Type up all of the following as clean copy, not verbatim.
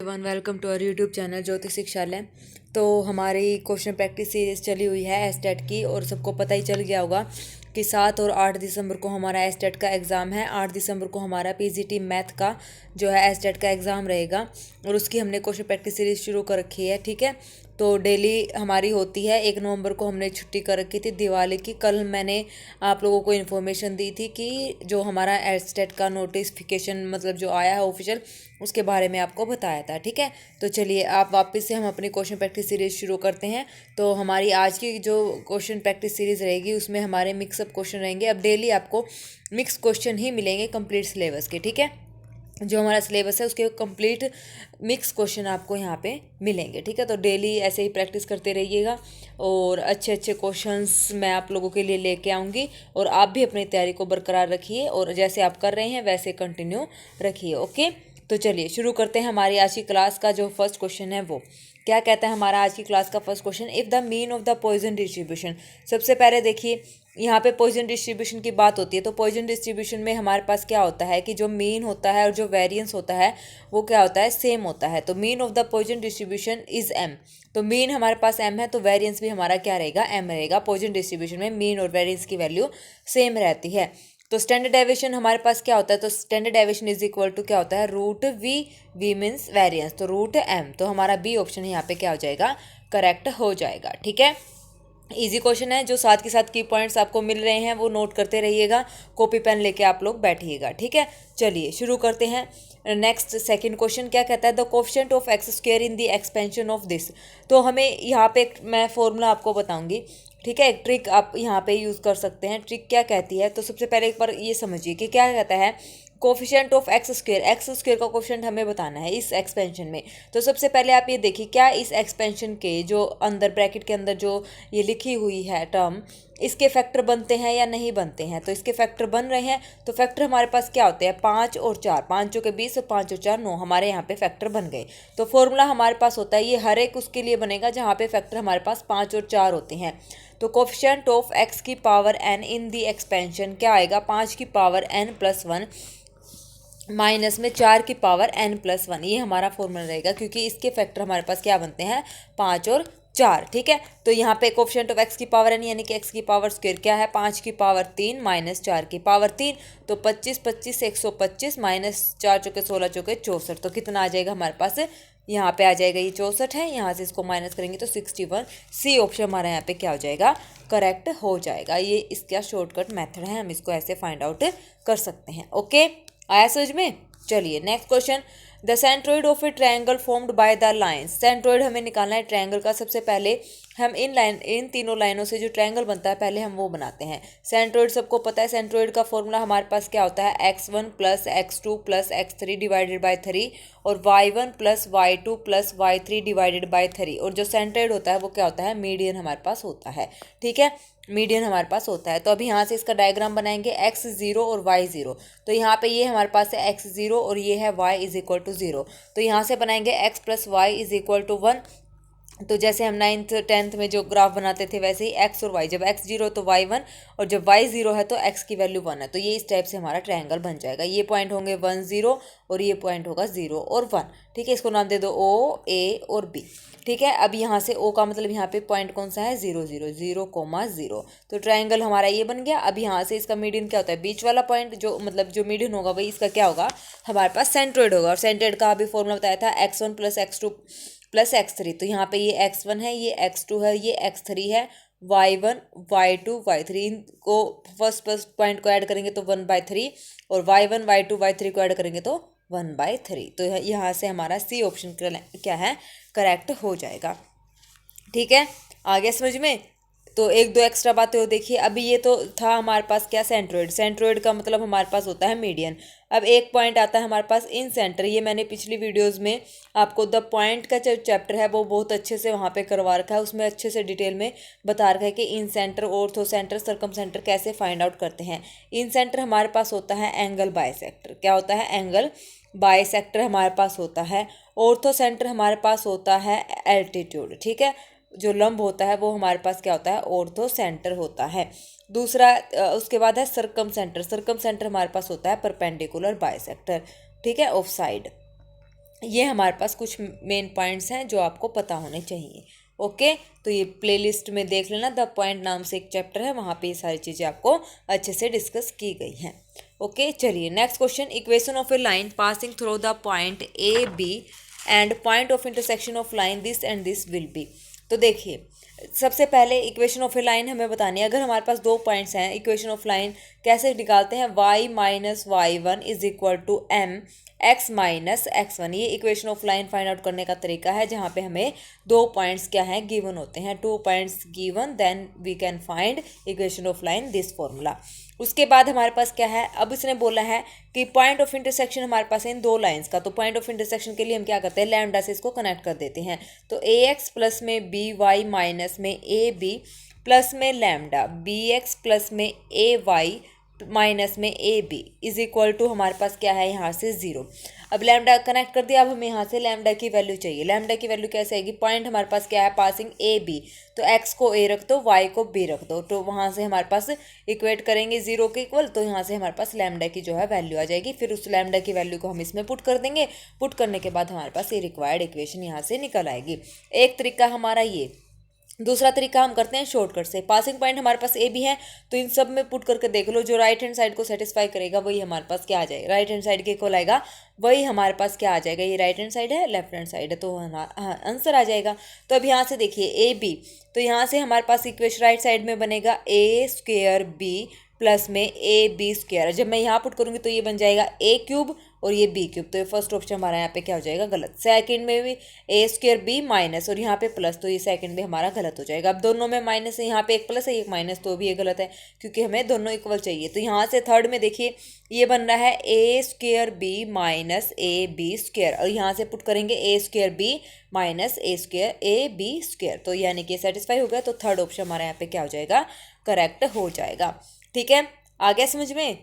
One welcome to our YouTube channel Jyoti Shikshalaya. तो हमारी question practice series चली हुई है एसटेट की, और सबको पता ही चल गया होगा कि 7 और 8 दिसंबर को हमारा एसटेट का एग्ज़ाम है। 8 दिसंबर को हमारा पीजीटी मैथ का जो है एसटेट का एग्ज़ाम रहेगा, और उसकी हमने क्वेश्चन प्रैक्टिस सीरीज शुरू कर रखी है। ठीक है, तो डेली हमारी होती है। 1 नवंबर को हमने छुट्टी कर रखी थी दिवाली की। कल मैंने आप लोगों को इन्फॉर्मेशन दी थी कि जो हमारा एसटेट का नोटिफिकेशन मतलब जो आया है ऑफिशियल, उसके बारे में आपको बताया था। ठीक है, तो चलिए आप वापस से हम अपनी क्वेश्चन प्रैक्टिस सीरीज शुरू करते हैं। तो हमारी आज की जो क्वेश्चन प्रैक्टिस सीरीज रहेगी उसमें हमारे मिक्सअप क्वेश्चन रहेंगे। अब डेली आपको मिक्स क्वेश्चन ही मिलेंगे कंप्लीट सिलेबस के। ठीक है, जो हमारा सिलेबस है उसके कंप्लीट मिक्स क्वेश्चन आपको यहाँ पे मिलेंगे। ठीक है, तो डेली ऐसे ही प्रैक्टिस करते रहिएगा, और अच्छे अच्छे क्वेश्चंस मैं आप लोगों के लिए लेके आऊँगी, और आप भी अपनी तैयारी को बरकरार रखिए, और जैसे आप कर रहे हैं वैसे कंटिन्यू रखिए। ओके, तो चलिए शुरू करते हैं हमारी आज की क्लास का। जो फर्स्ट क्वेश्चन है वो क्या कहता है हमारा आज की क्लास का first question, if the mean of the Poisson distribution. सबसे पहले देखिए यहाँ पे पॉइजन डिस्ट्रीब्यूशन की बात होती है, तो पॉइजन डिस्ट्रीब्यूशन में हमारे पास क्या होता है कि जो मीन होता है और जो वेरिएंस होता है वो क्या होता है, सेम होता है। तो mean of the Poisson distribution is M. तो मीन हमारे पास एम है, तो वेरिएंस भी हमारा क्या रहेगा, एम रहेगा। पॉइजन डिस्ट्रीब्यूशन में मीन और वेरिएंस की वैल्यू सेम रहती है। तो स्टैंडर्ड डेविएशन हमारे पास क्या होता है, तो standard deviation is equal to क्या होता है, root V. V means variance, तो रूट एम। तो हमारा बी ऑप्शन यहाँ पे क्या हो जाएगा, करेक्ट हो जाएगा। ठीक है, इजी क्वेश्चन है। जो साथ के साथ की पॉइंट्स आपको मिल रहे हैं वो नोट करते रहिएगा, कॉपी पेन लेके आप लोग बैठिएगा। ठीक है, चलिए शुरू करते हैं। नेक्स्ट सेकंड क्वेश्चन क्या कहता है, the coefficient of x square in the expansion of this. तो हमें यहाँ पे मैं फॉर्मूला आपको बताऊंगी। ठीक है, एक ट्रिक आप यहाँ पे यूज़ कर सकते हैं। ट्रिक क्या कहती है, तो सबसे पहले एक बार ये समझिए कि क्या कहता है कोफिशिएंट ऑफ एक्स स्क्वायर का कोफिशिएंट हमें बताना है इस एक्सपेंशन में। तो सबसे पहले आप ये देखिए, क्या इस एक्सपेंशन के जो अंदर ब्रैकेट के अंदर जो ये लिखी हुई है टर्म, इसके फैक्टर बनते हैं या नहीं बनते हैं। तो इसके फैक्टर बन रहे हैं, तो फैक्टर हमारे पास क्या होते हैं, 5 और 4, 5 चौके 20 और 5 और 4 9, हमारे यहाँ पे फैक्टर बन गए। तो फॉर्मूला हमारे पास होता है, ये हर एक उसके लिए बनेगा जहाँ पे फैक्टर हमारे पास 5 और 4 होते हैं। तो कोफिशिएंट ऑफ एक्स की पावर एन इन दी एक्सपेंशन क्या आएगा, 5 की पावर एन प्लस 1 माइनस में 4 की पावर n प्लस 1। ये हमारा फॉर्मूला रहेगा, क्योंकि इसके फैक्टर हमारे पास क्या बनते हैं, 5 और 4। ठीक है, तो यहाँ पे कोफिशिएंट ऑफ एक्स की पावर n यानी कि एक्स की पावर स्क्वायर क्या है, 5 की पावर 3 माइनस 4 की पावर 3। तो 25 25 125 माइनस 4 चौके 16 चौके 64। तो कितना आ जाएगा हमारे पास, यहाँ पे आ जाएगा ये 64 है, यहाँ से इसको माइनस करेंगे तो 61। सी ऑप्शन हमारा यहाँ पे क्या हो जाएगा, करेक्ट हो जाएगा। ये इसका शॉर्टकट मेथड है, हम इसको ऐसे फाइंड आउट कर सकते हैं। ओके, आया समझ में। चलिए next question, the centroid of A triangle formed by the lines. Centroid हमें निकालना है ट्रायंगल का। सबसे पहले हम इन तीनों लाइनों से जो ट्रायंगल बनता है पहले हम वो बनाते हैं। सेंट्रोइड सबको पता है, सेंट्रोइड का फॉर्मूला हमारे पास क्या होता है, x1 plus x2 plus x3 divided by 3, और y1 plus y2 plus y3 divided by 3। और जो सेंट्रोइड होता है वो क्या होता है, मीडियन हमारे पास होता है। ठीक है, मीडियन हमारे पास होता है। तो अभी यहाँ से इसका डायग्राम बनाएंगे, x0 और y0। तो यहाँ पे ये हमारे पास है x0 और ये है y इज इक्वल टू 0। तो यहाँ से बनाएंगे x plus Y is equal to 1। तो जैसे हम 9th 10th में जो ग्राफ बनाते थे वैसे ही x और y, जब x 0 तो y 1, और जब y 0 है तो x की वैल्यू 1 है। तो ये इस टाइप से हमारा ट्रायंगल बन जाएगा। ये पॉइंट होंगे 1 0 और ये पॉइंट होगा 0 और 1। ठीक है, इसको नाम दे दो O A और B। ठीक है, अब यहाँ से O का मतलब यहाँ पे पॉइंट कौन सा है, 0 0 0 0। तो ट्रायंगल हमारा ये बन गया। अब यहाँ से इसका मीडियन क्या होता है, बीच वाला पॉइंट जो मतलब जो मीडियन होगा वही इसका क्या होगा, हमारे पास सेंट्रोइड होगा। और सेंट्रोइड का अभी फॉर्मूला बताया था x1 plus x2 plus x3। तो यहाँ पे ये x1 है, ये x2 है, ये x3 है, y1 y2 y3। इनको फर्स्ट पॉइंट को ऐड करेंगे तो 1/3, और y1 y2 y3 को ऐड करेंगे तो 1/3। तो यहाँ से हमारा सी ऑप्शन क्या है, करेक्ट हो जाएगा। ठीक है, आ गया समझ में। तो एक दो एक्स्ट्रा बातें हो देखिए। अभी ये तो था हमारे पास क्या, सेंट्रोइड। सेंट्रोइड का मतलब हमारे पास होता है मीडियन। अब एक पॉइंट आता है हमारे पास इन सेंटर। ये मैंने पिछली वीडियोस में आपको द पॉइंट का जो चैप्टर है वो बहुत अच्छे से वहाँ पे करवा रखा है, उसमें अच्छे से डिटेल में बता रखा है कि incentre, orthocentre, circumcentre कैसे फाइंड आउट करते हैं। इन सेंटर हमारे पास होता है एंगल बायसेक्टर। क्या होता है, एंगल बायसेक्टर हमारे पास होता है। ऑर्थो सेंटर हमारे पास होता है एल्टीट्यूड। ठीक है, जो लंब होता है वो हमारे पास क्या होता है, ऑर्थो सेंटर होता है। दूसरा उसके बाद है सर्कम सेंटर। सर्कम सेंटर हमारे पास होता है परपेंडिकुलर बायसेक्टर। ठीक है, ऑफ साइड। ये हमारे पास कुछ मेन पॉइंट्स हैं जो आपको पता होने चाहिए। ओके, तो ये प्लेलिस्ट में देख लेना, द पॉइंट नाम से एक चैप्टर है, वहाँ पे ये सारी चीज़ें आपको अच्छे से डिस्कस की गई हैं। ओके, चलिए next question, equation of a line passing through the point A B and point of intersection of line this and this will be. तो देखिए, सबसे पहले इक्वेशन ऑफ ए लाइन हमें बतानी है। अगर हमारे पास दो पॉइंट्स हैं, इक्वेशन ऑफ लाइन कैसे निकालते हैं, y minus y one is equal to m x minus x one. ये equation of line find out करने का तरीका है, जहाँ पे हमें दो पॉइंट्स क्या हैं, गिवन होते हैं, 2 points given, then we can find equation of line this formula. उसके बाद हमारे पास क्या है, अब इसने बोला है कि पॉइंट ऑफ इंटरसेक्शन हमारे पास है इन दो लाइंस का। तो पॉइंट ऑफ इंटरसेक्शन के लिए हम क्या करते हैं, लैम्डा से इसको कनेक्ट कर देते हैं। तो ए एक्स प्लस में बी वाई माइनस में ए बी प्लस में लैम्डा बी एक्स प्लस में ए वाई माइनस में A B is equal to हमारे पास क्या है, यहाँ से 0। अब लैम्डा कनेक्ट कर दिया, अब हमें यहाँ से लैम्डा की वैल्यू चाहिए। लैम्डा की वैल्यू कैसे आएगी, पॉइंट हमारे पास क्या है, पासिंग ए बी, तो एक्स को ए रख दो, वाई को बी रख दो, तो वहाँ से हमारे पास इक्वेट करेंगे 0 के इक्वल, तो यहाँ से हमारे पास लैम्डा की जो है वैल्यू आ जाएगी। फिर उस लैम्डा की वैल्यू को हम इसमें पुट कर देंगे। पुट करने के बाद हमारे पास ये रिक्वायर्ड इक्वेशन यहाँ से निकल आएगी। एक तरीका हमारा ये। दूसरा तरीका हम करते हैं शॉर्टकट से। पासिंग पॉइंट हमारे पास ए भी है, तो इन सब में पुट करके देख लो, जो राइट हैंड साइड को सेटिस्फाई करेगा वही हमारे पास क्या आ जाएगा, राइट हैंड साइड के इक्वल आएगा, वही हमारे पास क्या आ जाएगा, ये राइट हैंड साइड है, लेफ्ट हैंड साइड है, तो आंसर आ जाएगा। तो अब यहाँ से देखिए ए बी, तो यहाँ से हमारे पास इक्वेशन राइट साइड में बनेगा ए स्क्वेयर बी प्लस में ए बी स्क्वेयर। जब मैं यहाँ पुट करूँगी तो ये बन जाएगा ए क्यूब और ये बी क्यूब, तो ये फर्स्ट ऑप्शन हमारा यहाँ पे क्या हो जाएगा, गलत। सेकंड में भी ए स्क्वेयर बी माइनस और यहाँ पे प्लस, तो ये सेकंड में हमारा गलत हो जाएगा। अब दोनों में माइनस है, यहाँ पे एक प्लस है एक माइनस, तो भी ये गलत है क्योंकि हमें दोनों इक्वल चाहिए। तो यहाँ से थर्ड में देखिए ये बन रहा है a square b minus a b square, और यहाँ से पुट करेंगे a square b minus a square a b square, तो यानी कि सेटिस्फाई हो गया। तो थर्ड ऑप्शन हमारा यहाँ पे क्या हो जाएगा, करेक्ट हो जाएगा। ठीक है, आ गया समझ में।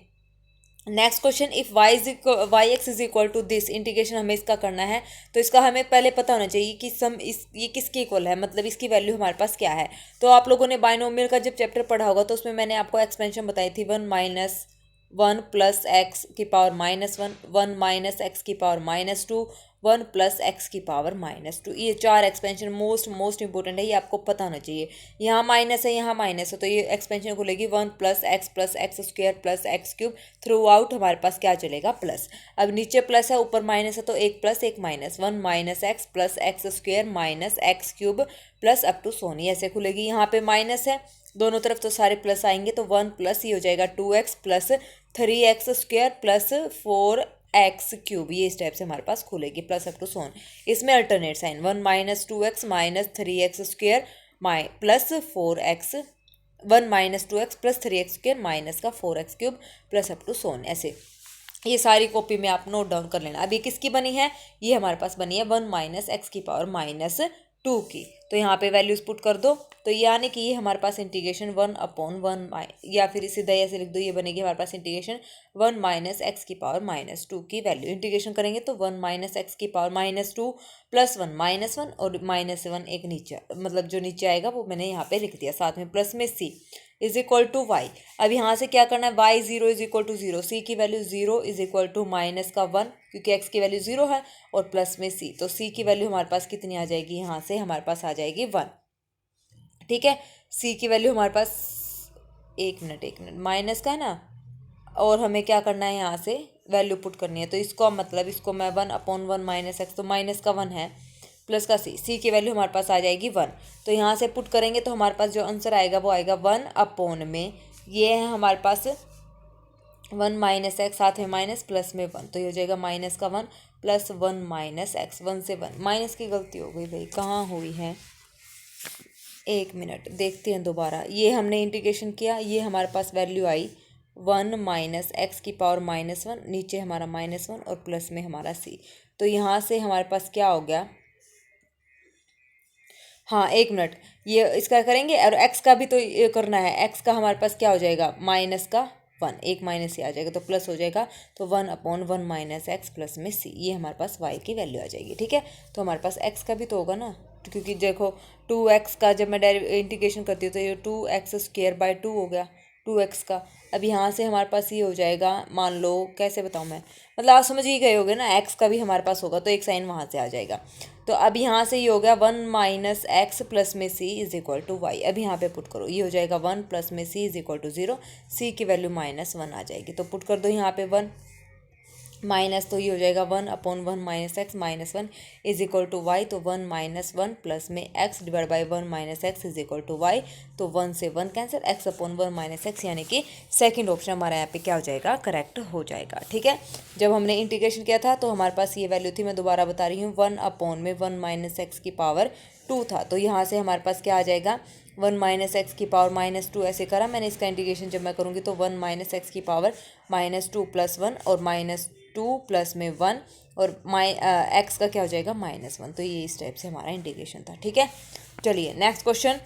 Next question, if Y X is equal to this, integration हमें इसका करना है, तो इसका हमें पहले पता होना चाहिए कि ये किसके इक्वल है, मतलब इसकी वैल्यू हमारे पास क्या है। तो आप लोगों ने बाइनोमियल का जब चैप्टर पढ़ा होगा तो उसमें मैंने आपको एक्सपेंशन बताई थी, 1 माइनस 1 प्लस एक्स की पावर माइनस 1, 1 माइनस एक्स की पावर माइनस 2, 1 प्लस एक्स की पावर माइनस 2। ये 4 एक्सपेंशन मोस्ट इंपॉर्टेंट है, ये आपको पता होना चाहिए। यहाँ माइनस है यहाँ माइनस है, तो ये एक्सपेंशन खुलेगी 1 plus X square plus x cube, through out हमारे पास क्या चलेगा, प्लस। अब नीचे प्लस है ऊपर माइनस है, तो एक प्लस एक minus, 1 minus X plus X square minus X cube plus up to सोनी ऐसे खुलेगी। यहाँ पे माइनस है दोनों तरफ, तो सारे प्लस आएंगे, तो 1 प्लस ही हो जाएगा 2x plus 3x square plus 4x cube, ये इस टाइप से हमारे पास खुलेगी, प्लस अप टू सोन। इसमें alternate sign 1 minus 2x minus 3x square plus 4x, 1 minus 2x plus 3x square minus का 4x cube plus up to so on, ऐसे ये सारी कॉपी में आप नोट डाउन कर लेना। अब ये किसकी बनी है, ये हमारे पास बनी है 1 माइनस एक्स की पावर माइनस 2 की, तो यहाँ पे वैल्यूज पुट कर दो, तो यानी कि ये हमारे पास इंटीग्रेशन 1/1 या फिर सीधा ऐसे लिख दो, ये बनेगी हमारे पास इंटीग्रेशन 1 माइनस एक्स की पावर माइनस 2 की वैल्यू। इंटीग्रेशन करेंगे तो 1 माइनस एक्स की पावर माइनस 2 प्लस 1 माइनस 1 और माइनस 1 एक नीचे, मतलब जो नीचे आएगा वो मैंने यहाँ पे लिख दिया, साथ में प्लस में C is equal to Y. अब यहाँ से क्या करना है, Y 0 is equal to 0, C की value 0 is equal to minus का 1 क्योंकि एक्स की वैल्यू 0 है, और प्लस में सी, तो सी की वैल्यू हमारे पास कितनी आ जाएगी, यहाँ से हमारे पास आ जाएगी 1। ठीक है, सी की वैल्यू हमारे पास एक मिनट माइनस का है ना, और हमें क्या करना है, यहाँ से वैल्यू पुट करनी है, तो इसको मतलब इसको मैं 1/1 माइनस एक्स, तो माइनस का 1 है प्लस का सी की वैल्यू हमारे पास आ जाएगी 1। तो यहाँ से पुट करेंगे तो हमारे पास जो आंसर आएगा वो आएगा 1 में ये है हमारे पास 1 माइनस एक्स, साथ में माइनस प्लस में 1, तो ये हो जाएगा माइनस का 1 प्लस 1 माइनस एक्स, 1 से 1 माइनस की गलती हो गई भाई, कहाँ हुई है, एक मिनट देखते हैं दोबारा। ये हमने इंटीग्रेशन किया, ये हमारे पास वैल्यू आई 1 माइनस एक्स की पावर माइनस 1, नीचे हमारा माइनस 1 और प्लस में हमारा सी, तो यहाँ से हमारे पास क्या हो गया, हाँ एक मिनट, ये इसका करेंगे और एक्स का भी तो ये करना है, एक्स का हमारे पास क्या हो जाएगा, माइनस का 1, एक माइनस ही आ जाएगा तो प्लस हो जाएगा, तो 1/1 माइनस एक्स प्लस में सी, ये हमारे पास वाई की वैल्यू आ जाएगी। ठीक है, तो हमारे पास एक्स का भी तो होगा ना, क्योंकि देखो 2x का जब मैं इंटीग्रेशन करती हूँ तो ये 2x स्क्वेयर बाय 2 हो गया, 2x का। अब यहाँ से हमारे पास ये हो जाएगा, मान लो कैसे बताऊँ मैं, मतलब आप समझ ही गए होगे ना, x का भी हमारे पास होगा तो एक साइन वहाँ से आ जाएगा। तो अब यहाँ से ये हो गया 1 माइनस एक्स प्लस में c is equal to Y. अब यहाँ पे पुट करो, ये हो जाएगा 1 प्लस में c is equal to 0, c की वैल्यू -1 आ जाएगी। तो पुट कर दो यहाँ पे 1 माइनस, तो ये हो जाएगा 1/1 minus X minus 1 is equal to Y. तो 1 माइनस 1 प्लस में X divide by 1 minus X is equal to Y. तो 1 से 1 कैंसिल, x/1 माइनस एक्स, यानी कि सेकंड ऑप्शन हमारा यहाँ पे क्या हो जाएगा, करेक्ट हो जाएगा। ठीक है, जब हमने इंटीग्रेशन किया था तो हमारे पास ये वैल्यू थी, मैं दोबारा बता रही हूँ, 1/1 माइनस एक्स की पावर 2 था। तो यहाँ से हमारे पास क्या आ जाएगा, 1 माइनस एक्स की पावर -2 ऐसे करा मैंने। इसका इंटीग्रेशन जब मैं करूँगी तो 1 माइनस एक्स की पावर -2 प्लस 1 और -2 प्लस में 1 और एक्स का क्या हो जाएगा -1। तो ये इस टाइप से हमारा इंटीग्रेशन था। ठीक है, चलिए next question.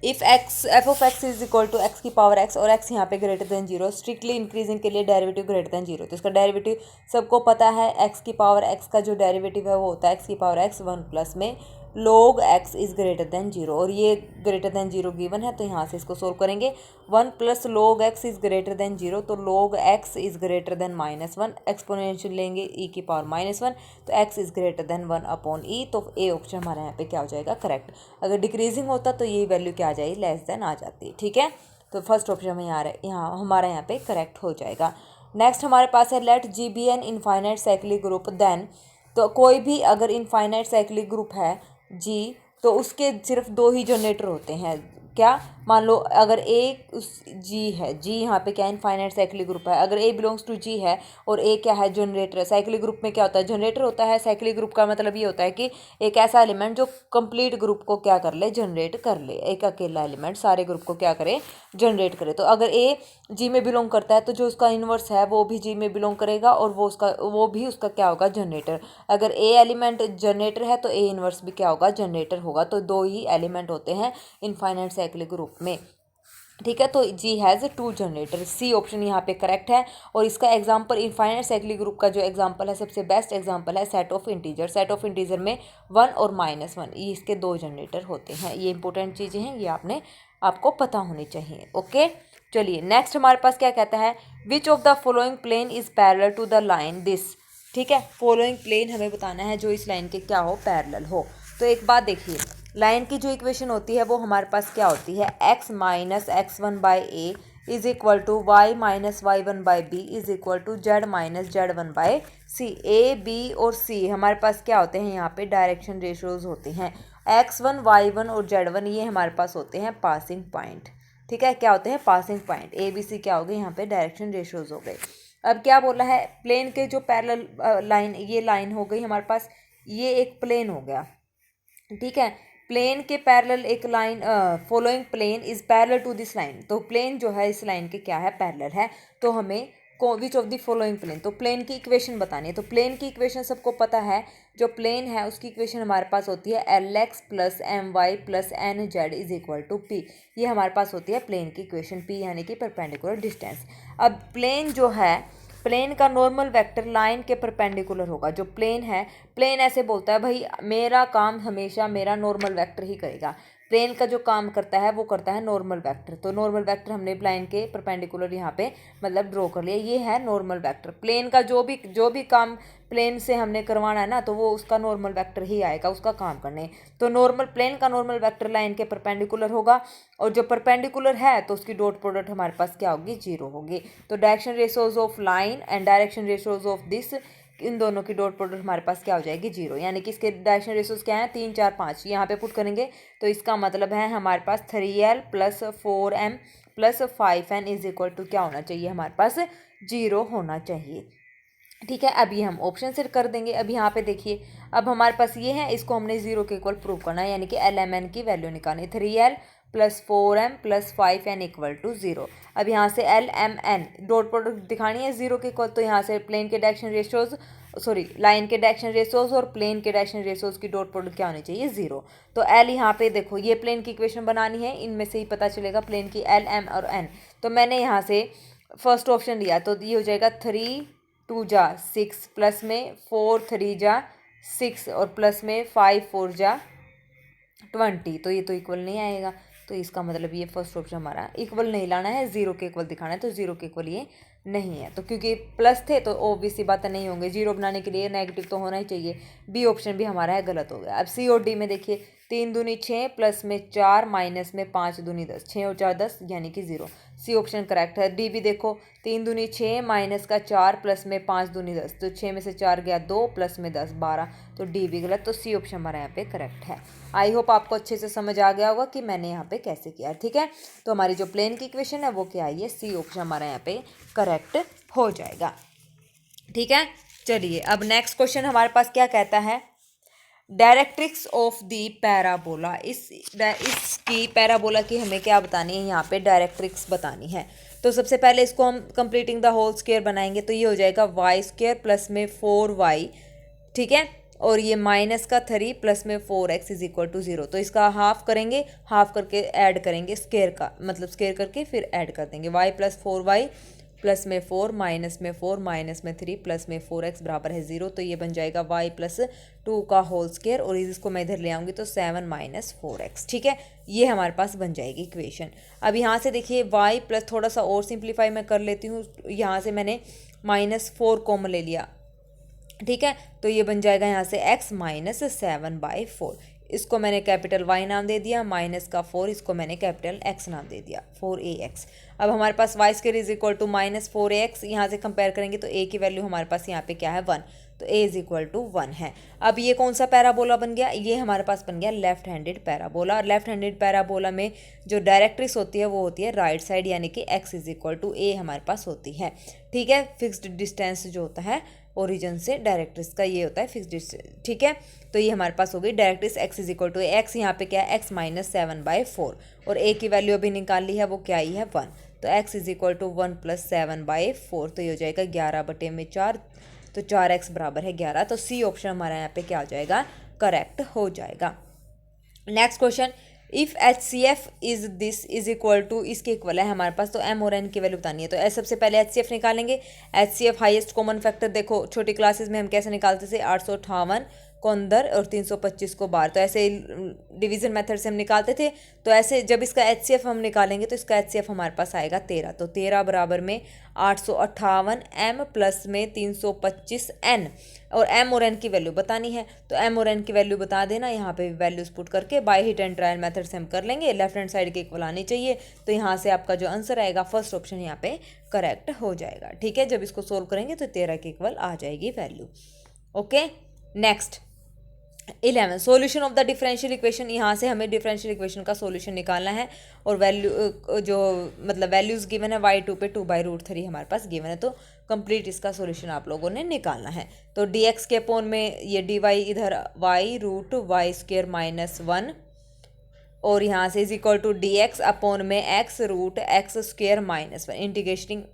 If F of x is equal to X की पावर एक्स और एक्स यहाँ पे ग्रेटर देन 0, स्ट्रिक्टली इंक्रीजिंग के लिए डेरिवेटिव ग्रेटर देन 0। तो इसका डेरिवेटिव सबको पता है, एक्स की पावर एक्स का जो डेरिवेटिव है वो होता है एक्स की पावर एक्स 1 प्लस में log x is greater than 0, और ये ग्रेटर देन 0 गिवन है। तो यहाँ से इसको सोल्व करेंगे, 1 plus log x is greater than 0, तो log x is greater than -1, exponential लेंगे e की पावर -1, तो x is greater than 1/e। तो ए ऑप्शन हमारे यहाँ पे क्या हो जाएगा, करेक्ट। अगर डिक्रीजिंग होता तो ये वैल्यू क्या आ जाएगी, लेस देन आ जाती। ठीक है, तो फर्स्ट ऑप्शन में यहाँ हमारा यहाँ पे करेक्ट हो जाएगा। नेक्स्ट हमारे पास है, let G be an infinite cyclic group then. तो कोई भी अगर इनफाइनाइट साइक्लिक ग्रुप है जी, तो उसके सिर्फ 2 ही जनरेटर होते हैं। क्या, मान लो अगर ए उस जी है, जी यहाँ पे क्या इनफाइनाइट साइक्लिक ग्रुप है, अगर ए बिलोंग्स टू जी है और ए क्या है, जनरेटर। साइक्लिक ग्रुप में क्या होता है, जनरेटर होता है। साइक्लिक ग्रुप का मतलब ये होता है कि एक ऐसा एलिमेंट जो कंप्लीट ग्रुप को क्या कर ले, जनरेट कर ले। एक अकेला एलिमेंट सारे ग्रुप को क्या करे, जनरेट करे। तो अगर ए जी में बिलोंग करता है तो जो उसका इन्वर्स है वो भी जी में बिलोंग करेगा और वो भी उसका क्या होगा, जनरेटर। अगर ए एलिमेंट जनरेटर है तो ए इन्वर्स भी क्या होगा, जनरेटर होगा। तो 2 ही एलिमेंट होते हैं इनफाइनाइट साइक्लिक ग्रुप में। ठीक है, तो जी हैज़ 2 जनरेटर, सी ऑप्शन यहाँ पे करेक्ट है। और इसका एग्जांपल इनफाइनाइट साइक्लिक ग्रुप का जो एग्जांपल है, सबसे बेस्ट एग्जांपल है set of integer. Set of integer में 1 और -1 ये इसके 2 जनरेटर होते हैं। ये इंपॉर्टेंट चीज़ें हैं, ये आपको पता होनी चाहिए। ओके, चलिए नेक्स्ट हमारे पास क्या कहता है, which of the following plane is parallel to the line this. ठीक है, फॉलोइंग प्लेन हमें बताना है जो इस लाइन के क्या हो, पैरेलल हो। तो एक बात देखिए, लाइन की जो इक्वेशन होती है वो हमारे पास क्या होती है, x minus x1 by A is equal to Y minus y1 by B is equal to z minus z1 by C. A B और सी हमारे पास क्या होते हैं, यहाँ पे डायरेक्शन रेशियोज होते हैं। x1 y1 और z1 ये हमारे पास होते हैं पासिंग पॉइंट। ठीक है, क्या होते हैं, passing point. A B C क्या हो गए, यहाँ पे डायरेक्शन रेशियोज हो गए। अब क्या बोला है, प्लेन के जो पैरेलल लाइन, ये लाइन हो गई हमारे पास, ये एक प्लेन हो गया। ठीक है, प्लेन के पैरेलल एक line, following plane is parallel to this line. तो प्लेन जो है इस लाइन के क्या है, पैरेलल है। तो हमें which of the following plane, तो प्लेन की इक्वेशन बतानी है। तो प्लेन की इक्वेशन सबको पता है, जो प्लेन है उसकी इक्वेशन हमारे पास होती है LX plus MY plus NZ is equal to P। ये हमारे पास होती है प्लेन की इक्वेशन, P यानी कि परपेंडिकुलर डिस्टेंस। अब प्लेन जो है, प्लेन का नॉर्मल वेक्टर लाइन के परपेंडिकुलर होगा। जो प्लेन है, प्लेन ऐसे बोलता है भाई मेरा काम हमेशा मेरा नॉर्मल वेक्टर ही करेगा। प्लेन का जो काम करता है वो करता है नॉर्मल वेक्टर। तो नॉर्मल वेक्टर हमने लाइन के परपेंडिकुलर यहाँ पे मतलब ड्रॉ कर लिया, ये है नॉर्मल वेक्टर। प्लेन का जो भी काम प्लेन से हमने करवाना है ना, तो वो उसका नॉर्मल वेक्टर ही आएगा उसका काम करने। तो नॉर्मल प्लेन का नॉर्मल वेक्टर लाइन के परपेंडिकुलर होगा, और जो परपेंडिकुलर है तो उसकी डॉट प्रोडक्ट हमारे पास क्या होगी, 0 होगी। तो direction ratios of line and direction ratios of this, इन दोनों की डॉट प्रोडक्ट हमारे पास क्या हो जाएगी, 0। यानी कि इसके डायरेक्शन रेशियोज क्या हैं, 3 4 5 यहाँ पे पुट करेंगे। तो इसका मतलब है हमारे पास 3L plus 4M plus 5N is equal to क्या होना चाहिए, हमारे पास 0 होना चाहिए। ठीक है, अभी हम ऑप्शन से कर देंगे। अब यहाँ पे देखिए, अब हमारे पास ये है, इसको हमने 0 के इक्वल प्रूव करना है, यानी कि LMN की वैल्यू निकालनी। 3L plus 4M plus 5N equal to 0। अब यहाँ से LMN डॉट प्रोडक्ट दिखानी है 0 के इक्वल, तो यहाँ से प्लेन के डायरेक्शन रेशियोज, सॉरी लाइन के डायरेक्शन रेशियोज और प्लेन के डायरेक्शन रेशियोज की डॉट प्रोडक्ट क्या होनी चाहिए, 0। तो L यहाँ पे देखो, ये प्लेन की इक्वेशन बनानी है, इनमें से ही पता चलेगा प्लेन की L M और N। तो मैंने यहाँ से फर्स्ट ऑप्शन लिया, तो ये हो जाएगा 3 2 जा 6 प्लस में 4 3 जा 6 और प्लस में 5 4 जा 20। तो ये तो इक्वल नहीं आएगा, तो इसका मतलब ये फर्स्ट ऑप्शन हमारा इक्वल नहीं लाना है, जीरो के इक्वल दिखाना है, तो जीरो के इक्वल ये नहीं है। तो क्योंकि प्लस थे तो ऑब्वियसली बात नहीं होंगे, जीरो बनाने के लिए नेगेटिव तो होना ही चाहिए। बी ऑप्शन भी हमारा है गलत हो गया। अब सी और डी में देखिए, 3 दूनी 6 प्लस में 4 माइनस में 5 दूनी 10, 6 और 4 10 यानी कि 0। सी ऑप्शन करेक्ट है। डी भी देखो, 3 दूनी 6 माइनस का 4 प्लस में 5 दूनी 10, तो 6 में से 4 गया 2 प्लस में 10 12, तो डी भी गलत। तो सी ऑप्शन हमारा यहाँ पे करेक्ट है। आई होप आपको अच्छे से समझ आ गया होगा कि मैंने यहाँ पे कैसे किया, ठीक है। तो हमारी जो प्लेन की इक्वेशन है वो क्या आई है, सी ऑप्शन हमारा यहाँ पे करेक्ट हो जाएगा, ठीक है। चलिए अब नेक्स्ट क्वेश्चन हमारे पास क्या कहता है, डायरेक्ट्रिक्स ऑफ दी पैराबोला। इसकी पैराबोला की हमें क्या बतानी है, यहाँ पे डायरेक्ट्रिक्स बतानी है। तो सबसे पहले इसको हम कंप्लीटिंग द होल स्क्वायर बनाएंगे, तो ये हो जाएगा वाई स्क्वायर प्लस में 4y, ठीक है, और ये माइनस का 3 प्लस में 4x इज इक्वल टू 0। तो इसका हाफ करेंगे, हाफ करके ऐड करेंगे स्क्वायर का, मतलब स्क्वायर करके फिर ऐड कर देंगे। y प्लस 4y प्लस में 4 माइनस में 4 माइनस में 3 प्लस में 4x बराबर है 0। तो ये बन जाएगा y प्लस 2 का होल स्क्वायर, और इसको मैं इधर ले आऊँगी तो 7 माइनस 4x, ठीक है। ये हमारे पास बन जाएगी इक्वेशन। अब यहाँ से देखिए y प्लस, थोड़ा सा और सिंप्लीफाई मैं कर लेती हूँ, यहाँ से मैंने -4 कॉमन ले लिया, ठीक है। तो ये बन जाएगा यहाँ से x माइनस 7/4। इसको मैंने कैपिटल Y नाम दे दिया, माइनस का 4 इसको मैंने कैपिटल X नाम दे दिया, 4ax। अब हमारे पास y square is equal to -4ax, यहाँ से कंपेयर करेंगे तो a की वैल्यू हमारे पास यहाँ पे क्या है 1, तो a इज इक्वल टू 1 है। अब ये कौन सा पैराबोला बन गया, ये हमारे पास बन गया लेफ्ट हैंडेड पैराबोला। और लेफ्ट हैंडेड पैराबोला में जो डायरेक्ट्रिक्स होती है वो होती है राइट साइड, यानी कि x is equal to a हमारे पास होती है, ठीक है। फिक्स्ड डिस्टेंस जो होता है ओरिजिन से डायरेक्ट्रिक्स का ये होता है फिक्स्ड डिस्टेंस, ठीक है। तो ये हमारे पास हो गई directrix x is equal to x, यहाँ पे क्या है x माइनस 7/4, और a की वैल्यू अभी निकाल ली है, वो क्या आई है 1। तो x is equal to 1 plus 7/4, तो ये हो जाएगा 11/4, तो 4x बराबर है 11। तो सी ऑप्शन हमारा यहाँ पे क्या हो जाएगा, करेक्ट हो जाएगा। Next question, if HCF is this is equal to, इसके इक्वल है हमारे पास, तो m और n की वैल्यू बतानी है। तो सबसे पहले HCF निकालेंगे। HCF हाईएस्ट कॉमन फैक्टर, देखो छोटी क्लासेस में हम कैसे निकालते थे, 858 को अंदर और 325 को बाहर, तो ऐसे डिवीजन मेथड से हम निकालते थे। तो ऐसे जब इसका HCF हम निकालेंगे तो इसका HCF हमारे पास आएगा 13, तो 13 बराबर में 858 m प्लस में 325 n, और m और n की वैल्यू बतानी है। तो m और n की वैल्यू बता देना, यहाँ पे वैल्यूज पुट करके by hit and trial method से हम कर लेंगे। लेफ्ट हैंड साइड के इक्वल आनी चाहिए, तो यहाँ से आपका जो आंसर आएगा फर्स्ट ऑप्शन यहाँ पे करेक्ट हो जाएगा, ठीक है। जब इसको सोल्व करेंगे तो 13 के इक्वल आ जाएगी value, okay. Next 11, solution of the differential equation. यहाँ से हमें डिफरेंशियल इक्वेशन का सॉल्यूशन निकालना है, और वैल्यू जो मतलब वैल्यूज़ गिवन है y2 पे 2/√3 हमारे पास गिवन है, तो कंप्लीट इसका सॉल्यूशन आप लोगों ने निकालना है। तो dx के अपोन में ये dy इधर y√y² - 1, और यहाँ से is equal to dx upon में x√x² - 1,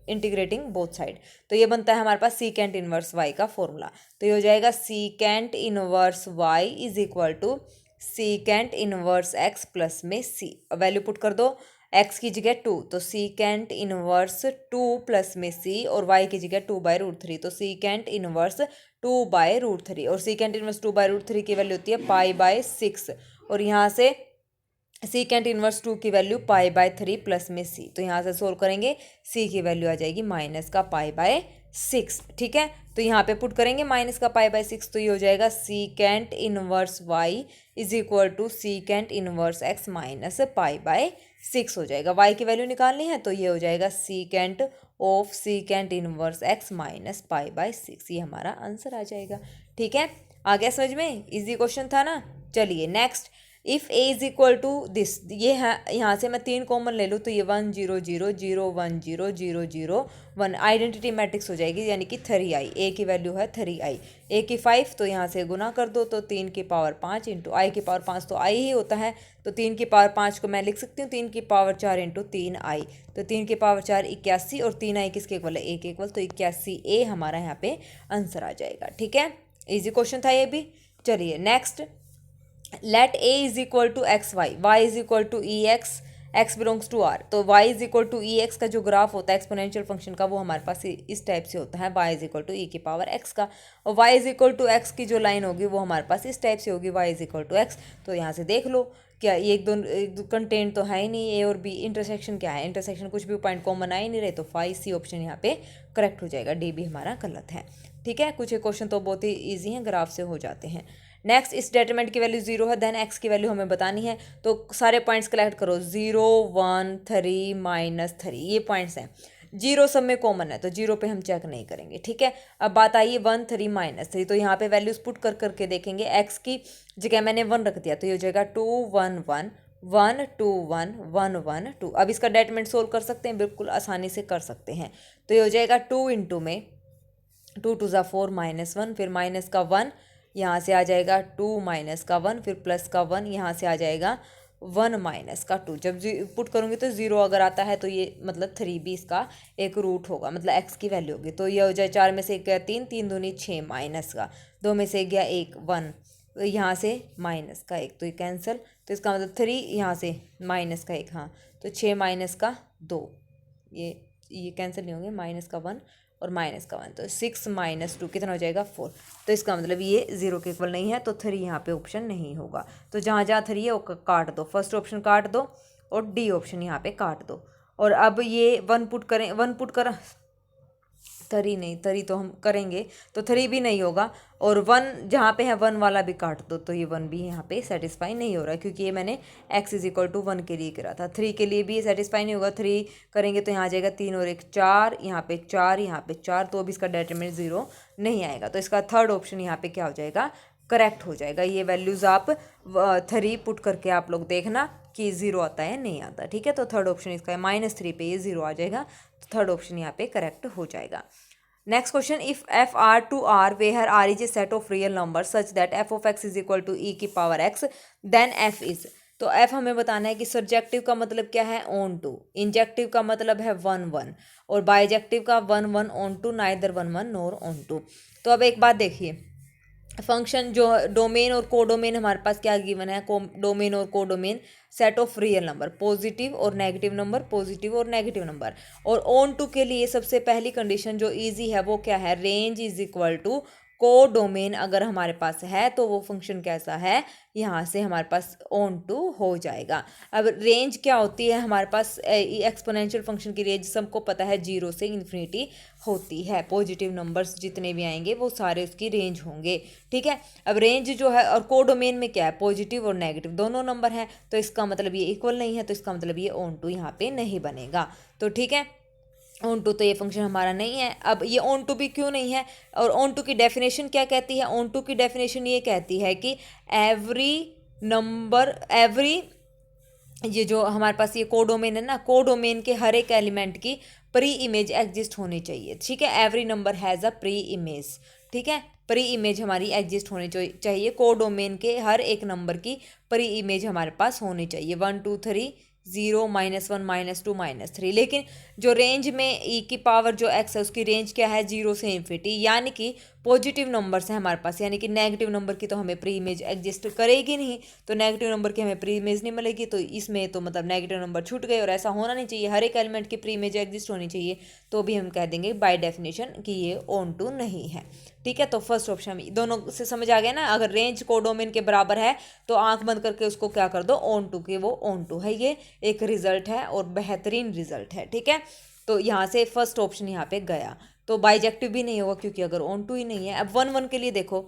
इंटीग्रेटिंग बोथ साइड। तो ये बनता है हमारे पास सीकेंट इनवर्स y का फॉर्मूला। तो ये हो जाएगा secant inverse y is equal to secant inverse x plus में c। वैल्यू पुट कर दो, x की जगह 2, तो सीकेंट इनवर्स 2 प्लस में c, और y की जगह 2/√3, तो सीकेंट इनवर्स 2/√3, और सीकेंट इनवर्स 2/√3 की वैल्यू होती है π/6, और यहाँ से सीकेंट इनवर्स 2 की वैल्यू π/3 प्लस में c। तो यहाँ से सोल्व करेंगे, c की वैल्यू आ जाएगी माइनस का π/6, ठीक है। तो यहाँ पे पुट करेंगे माइनस का π/6, तो ये हो जाएगा secant inverse y is equal to secant inverse x minus π/6 हो जाएगा। y की वैल्यू निकालनी है, तो ये हो जाएगा secant of secant inverse x minus π/6, ये हमारा आंसर आ जाएगा, ठीक है। आ गया समझ में, इजी क्वेश्चन था ना। चलिए next, if a is equal to this, ये है यहाँ से मैं 3 कॉमन ले लूँ तो ये 1 0 0 0 1 0 0 0 1 आइडेंटिटी मैट्रिक्स हो जाएगी, यानी कि 3i। a की वैल्यू है 3i, a की 5, तो यहाँ से गुना कर दो, तो 3 की पावर 5 इंटू आई की पावर 5 तो i ही होता है, तो 3 की पावर 5 को मैं लिख सकती हूँ 3 की पावर 4 इंटू 3i, तो 3 की पावर 4 81, और 3i किसके इक्वल है, a के इक्वल, तो 81a हमारा यहाँ पे आंसर आ जाएगा, ठीक है। इजी क्वेश्चन था ये भी। चलिए next, let a is equal to x y, y is equal to e x, x belongs to R, तो y is equal to e x का जो ग्राफ होता है एक्सपोनेंशियल फंक्शन का वो हमारे पास इस टाइप से होता है, वाई इज इक्वल टू ई की पावर एक्स का, और Y is equal to X की जो लाइन होगी वो हमारे पास इस टाइप से होगी, Y is equal to X. तो यहाँ से देख लो क्या ये एक दो कंटेंट तो है ही नहीं, ए और बी, इंटरसेक्शन क्या है, इंटरसेक्शन कुछ भी पॉइंट कॉमन आ ही नहीं रहे, तो फाई सी ऑप्शन यहाँ पे करेक्ट हो जाएगा, डी भी हमारा गलत है। ठीक है, कुछ क्वेश्चन तो बहुत ही ईजी हैं, ग्राफ से हो जाते हैं। नेक्स्ट, इस डिटरमिनेंट की वैल्यू 0 है, देन एक्स की वैल्यू हमें बतानी है, तो सारे पॉइंट्स कलेक्ट करो, 0 1 3 -3 ये पॉइंट्स हैं, 0 सब में कॉमन है तो 0 पे हम चेक नहीं करेंगे। ठीक है, अब बात आई 1 3 -3, तो यहाँ पे वैल्यूज पुट कर करके देखेंगे, एक्स की जगह मैंने 1 रख दिया तो ये हो जाएगा 2 1 1 1 2 1 1 1 2। अब इसका डिटरमिनेंट सोल्व कर सकते हैं, बिल्कुल आसानी से कर सकते हैं, तो ये हो जाएगा 2 इंटू में 2 2 ज़ा 4 -1, फिर माइनस का 1 यहाँ से आ जाएगा 2 माइनस का 1, फिर प्लस का 1 यहाँ से आ जाएगा 1 माइनस का 2। जब पुट करूँगी तो 0 अगर आता है तो ये मतलब 3 भी इसका एक रूट होगा, मतलब x की वैल्यू होगी, तो ये हो जाए 4 में से 1 गया 3 3 दूनी 6 माइनस का 2 में से 1 गया 1 1, तो यहाँ से माइनस का 1 तो ये कैंसिल, तो इसका मतलब 3 यहाँ से माइनस का 1, हाँ तो 6 माइनस का 2, ये कैंसिल नहीं होंगे, माइनस का 1 और माइनस का 1, तो 6 -2 कितना हो जाएगा 4, तो इसका मतलब ये 0 के इक्वल नहीं है, तो 3 यहाँ पे ऑप्शन नहीं होगा। तो जहाँ जहाँ 3 है वो काट दो, फर्स्ट ऑप्शन काट दो और डी ऑप्शन यहाँ पे काट दो। और अब ये 1 पुट करें, 1 पुट कर 3 नहीं, 3 तो हम करेंगे तो 3 भी नहीं होगा, और 1 जहाँ पे है 1 वाला भी काट दो, तो ये 1 भी यहाँ पे सेटिस्फाई नहीं हो रहा है, क्योंकि ये मैंने x इज इक्वल टू 1 के लिए करा था, 3 के लिए भी ये सेटिस्फाई नहीं होगा, 3 करेंगे तो यहाँ आ जाएगा 3 और 1 4, यहाँ पे 4 यहाँ पे 4, तो अभी इसका डिटरमिनेंट 0 नहीं आएगा, तो इसका थर्ड ऑप्शन यहाँ पे क्या हो जाएगा, करेक्ट हो जाएगा। ये वैल्यूज़ आप 3 पुट करके आप लोग देखना कि 0 आता है नहीं आता। ठीक है, तो थर्ड ऑप्शन इसका है, -3 पे ये 0 आ जाएगा, तो थर्ड ऑप्शन यहाँ पे करेक्ट हो जाएगा। Next question, if f R to R where R is a set of real number such that f of x is equal to ई की power x, then f is, तो f हमें बताना है कि सर्जेक्टिव का मतलब क्या है, ऑन टू, इंजेक्टिव का मतलब है 1 1, और बाइजेक्टिव का 1 1 onto, neither 1 1 nor onto. तो अब एक बात देखिए, फंक्शन जो डोमेन और कोडोमेन हमारे पास क्या गिवन है, डोमेन और codomain set of real number, positive और नेगेटिव नंबर, पॉजिटिव और नेगेटिव नंबर, और ऑन टू के लिए सबसे पहली कंडीशन जो इजी है वो क्या है, range is equal to codomain अगर हमारे पास है तो वो फंक्शन कैसा है, यहाँ से हमारे पास ऑन टू हो जाएगा। अब रेंज क्या होती है हमारे पास, एक्सपोनेंशियल फंक्शन की रेंज सबको पता है 0 से इन्फिनिटी होती है, पॉजिटिव नंबर्स जितने भी आएंगे वो सारे उसकी रेंज होंगे। ठीक है, अब रेंज जो है, और कोडोमेन में क्या है, पॉजिटिव और नेगेटिव दोनों नंबर हैं, तो इसका मतलब ये इक्वल नहीं है, तो इसका मतलब ये ऑन टू यहाँ पे नहीं बनेगा। तो ठीक है, ऑन टू तो ये फंक्शन हमारा नहीं है। अब ये ऑन टू भी क्यों नहीं है, और ऑन टू की डेफिनेशन क्या कहती है, ऑन टू की डेफिनेशन ये कहती है कि एवरी नंबर, एवरी, ये जो हमारे पास ये कोडोमेन है ना, कोडोमेन के हर एक एलिमेंट की प्री इमेज एग्जिस्ट होनी चाहिए। ठीक है, every number has a pre image. ठीक है, प्री इमेज हमारी एग्जिस्ट होनी चाहिए, कोडोमेन के हर एक नंबर की प्री इमेज हमारे पास होनी चाहिए, 1 2 3 0 -1 -2 -3। लेकिन जो रेंज में ई की पावर जो एक्स है उसकी रेंज क्या है, 0 से इन्फिनिटी, यानी कि पॉजिटिव नंबर्स हैं हमारे पास, यानी कि नेगेटिव नंबर की तो हमें प्री इमेज एग्जिस्ट करेगी नहीं, तो नेगेटिव नंबर की हमें प्री इमेज नहीं मिलेगी, तो इसमें तो मतलब नेगेटिव नंबर छूट गए, और ऐसा होना नहीं चाहिए, हर एक एलिमेंट की प्री इमेज एग्जिस्ट होनी चाहिए, तो भी हम कह देंगे बाय डेफिनेशन कि ये ऑन टू नहीं है। ठीक है, तो फर्स्ट ऑप्शन दोनों से समझ आ गया ना, अगर रेंज कोडोमेन के बराबर है तो आंख बंद करके उसको क्या कर दो, ऑन टू के वो ऑन टू है, ये एक रिजल्ट है और बेहतरीन रिजल्ट है। ठीक है, तो यहाँ से फर्स्ट ऑप्शन यहाँ पे गया, तो बाइजेक्टिव भी नहीं होगा क्योंकि अगर ऑन टू ही नहीं है। अब 1 1 के लिए देखो,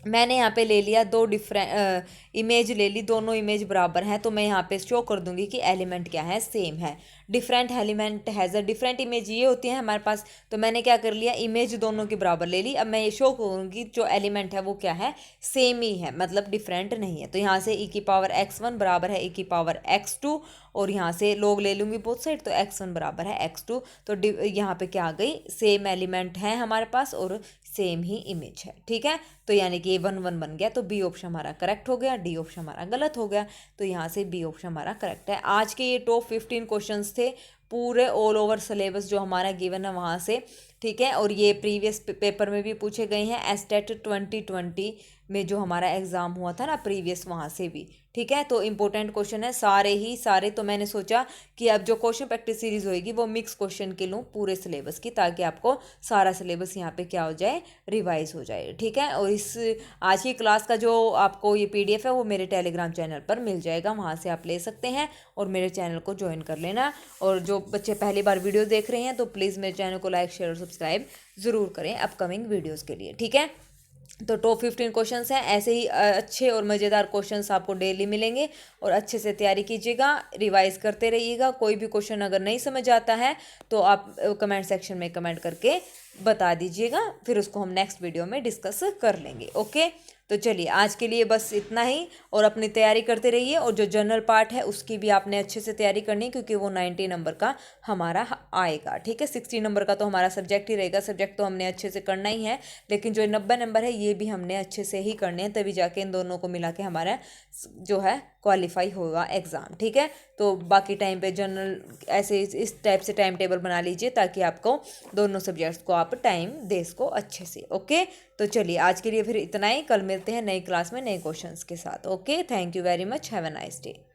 मैंने यहाँ पे ले लिया दो डिफरेंट इमेज ले ली, दोनों इमेज बराबर हैं, तो मैं यहाँ पे शो कर दूंगी कि एलिमेंट क्या है, सेम है। Different element has a different image ये होती है हमारे पास, तो मैंने क्या कर लिया, इमेज दोनों के बराबर ले ली। अब मैं ये शो करूँगी जो एलिमेंट है वो क्या है, सेम ही है, मतलब डिफरेंट नहीं है। तो यहाँ से e की पावर x1 बराबर है e की पावर x2, और यहाँ से लोग ले लूँगी बोथ साइड, तो x1 बराबर है x2, तो यहाँ पे क्या आ गई, सेम एलिमेंट है हमारे पास और सेम ही इमेज है। ठीक है, तो यानी कि 1 1 बन गया, तो बी ऑप्शन हमारा करेक्ट हो गया, डी ऑप्शन हमारा गलत हो गया, तो यहाँ से बी ऑप्शन हमारा करेक्ट है। आज के ये टॉप 15 क्वेश्चंस थे पूरे ऑल ओवर सिलेबस जो हमारा गिवन है वहाँ से। ठीक है, और ये प्रीवियस पेपर में भी पूछे गए हैं, एस्टेट 2020 में जो हमारा एग्ज़ाम हुआ था ना प्रीवियस, वहाँ से भी। ठीक है, तो इम्पोर्टेंट क्वेश्चन है सारे ही सारे। तो मैंने सोचा कि अब जो क्वेश्चन प्रैक्टिस सीरीज़ होएगी वो मिक्स क्वेश्चन के लूँ पूरे सिलेबस की, ताकि आपको सारा सिलेबस यहाँ पे क्या हो जाए, रिवाइज हो जाए। ठीक है, और इस आज की क्लास का जो आपको ये PDF है वो मेरे टेलीग्राम चैनल पर मिल जाएगा, वहाँ से आप ले सकते हैं और मेरे चैनल को ज्वाइन कर लेना। और जो बच्चे पहली बार वीडियो देख रहे हैं तो प्लीज़ मेरे चैनल को लाइक शेयर और सब्सक्राइब ज़रूर करें अपकमिंग वीडियोज़ के लिए। ठीक है, तो टॉप 15 क्वेश्चंस हैं, ऐसे ही अच्छे और मज़ेदार क्वेश्चंस आपको डेली मिलेंगे। और अच्छे से तैयारी कीजिएगा, रिवाइज करते रहिएगा। कोई भी क्वेश्चन अगर नहीं समझ आता है तो आप कमेंट सेक्शन में कमेंट करके बता दीजिएगा, फिर उसको हम नेक्स्ट वीडियो में डिस्कस कर लेंगे। ओके, तो चलिए आज के लिए बस इतना ही, और अपनी तैयारी करते रहिए। और जो जनरल पार्ट है उसकी भी आपने अच्छे से तैयारी करनी है, क्योंकि वो 90 नंबर का हमारा आएगा। ठीक है, 60 नंबर का तो हमारा सब्जेक्ट ही रहेगा, सब्जेक्ट तो हमने अच्छे से करना ही है, लेकिन जो 90 नंबर है ये भी हमने अच्छे से ही करने हैं, तभी जाके इन दोनों को मिला के हमारा जो है क्वालिफाई होगा एग्ज़ाम। ठीक है, तो बाकी टाइम पे जनरल ऐसे इस टाइप से टाइम टेबल बना लीजिए, ताकि आपको दोनों सब्जेक्ट्स को आप टाइम दे सको अच्छे से। ओके, तो चलिए आज के लिए फिर इतना ही, कल मिलते हैं नई क्लास में नए क्वेश्चंस के साथ। Okay, thank you very much, have a nice day.